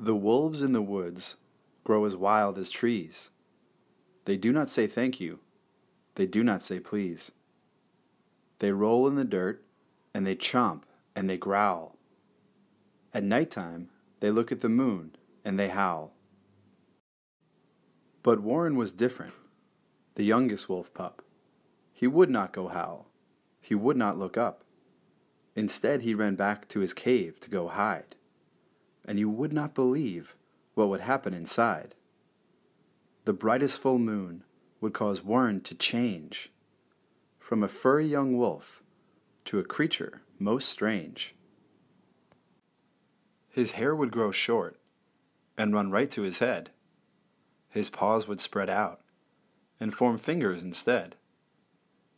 The wolves in the woods grow as wild as trees. They do not say thank you. They do not say please. They roll in the dirt, and they chomp, and they growl. At nighttime, they look at the moon, and they howl. But Warren was different, the youngest wolf pup. He would not go howl. He would not look up. Instead, he ran back to his cave to go hide. And you would not believe what would happen inside. The brightest full moon would cause Warren to change from a furry young wolf to a creature most strange. His hair would grow short and run right to his head. His paws would spread out and form fingers instead.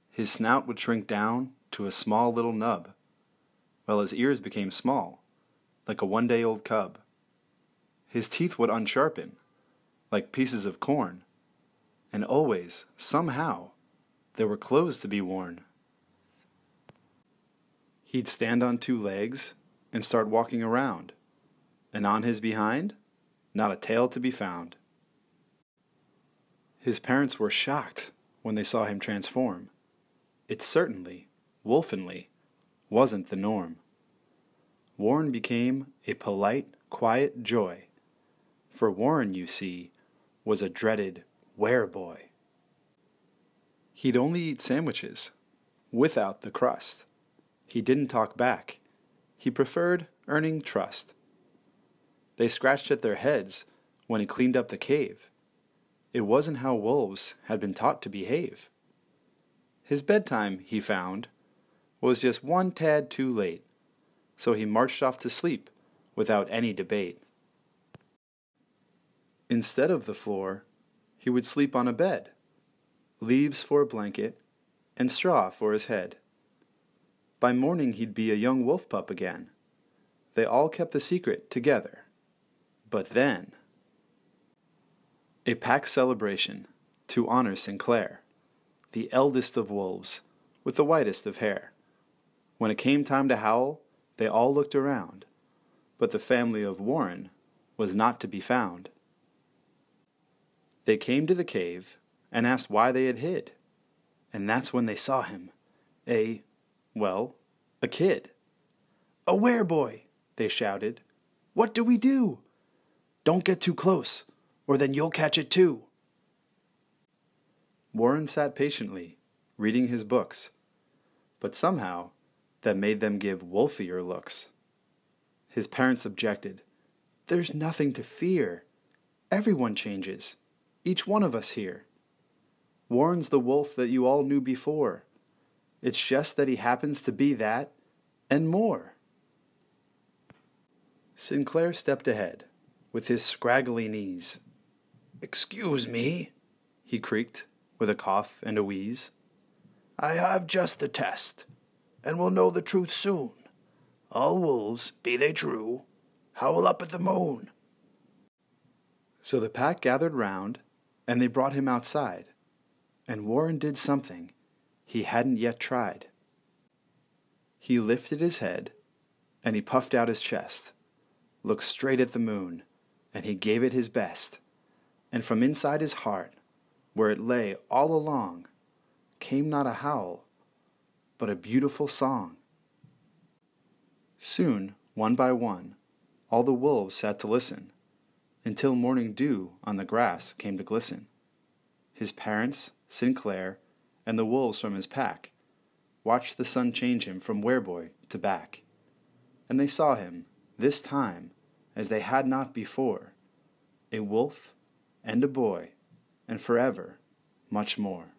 His snout would shrink down to a small little nub, while his ears became small, like a one-day-old cub. His teeth would unsharpen, like pieces of corn, and always, somehow, there were clothes to be worn. He'd stand on two legs and start walking around, and on his behind, not a tail to be found. His parents were shocked when they saw him transform. It certainly, wolfenly, wasn't the norm. Warren became a polite, quiet joy, for Warren, you see, was a dreaded Wereboy. He'd only eat sandwiches, without the crust. He didn't talk back. He preferred earning trust. They scratched at their heads when he cleaned up the cave. It wasn't how wolves had been taught to behave. His bedtime, he found, was just one tad too late, so he marched off to sleep without any debate. Instead of the floor, he would sleep on a bed, leaves for a blanket, and straw for his head. By morning he'd be a young wolf pup again. They all kept the secret together. But then, a pack celebration to honor Sinclair, the eldest of wolves with the whitest of hair. When it came time to howl, they all looked around, but the family of Warren was not to be found. They came to the cave and asked why they had hid, and that's when they saw him, a kid. "A wereboy!" they shouted. "What do we do?" "Don't get too close, or then you'll catch it too." Warren sat patiently, reading his books, but somehow that made them give wolfier looks. His parents objected. "There's nothing to fear. Everyone changes, each one of us here. Warren's the wolf that you all knew before. It's just that he happens to be that, and more." Sinclair stepped ahead, with his scraggly knees. "Excuse me," he creaked, with a cough and a wheeze. "I have just the test, and we'll know the truth soon. All wolves, be they true, howl up at the moon." So the pack gathered round, and they brought him outside, and Warren did something he hadn't yet tried. He lifted his head, and he puffed out his chest, looked straight at the moon, and he gave it his best, and from inside his heart, where it lay all along, came not a howl, but a beautiful song. Soon, one by one, all the wolves sat to listen, until morning dew on the grass came to glisten. His parents, Sinclair, and the wolves from his pack watched the sun change him from wereboy to back, and they saw him, this time, as they had not before, a wolf and a boy, and forever much more.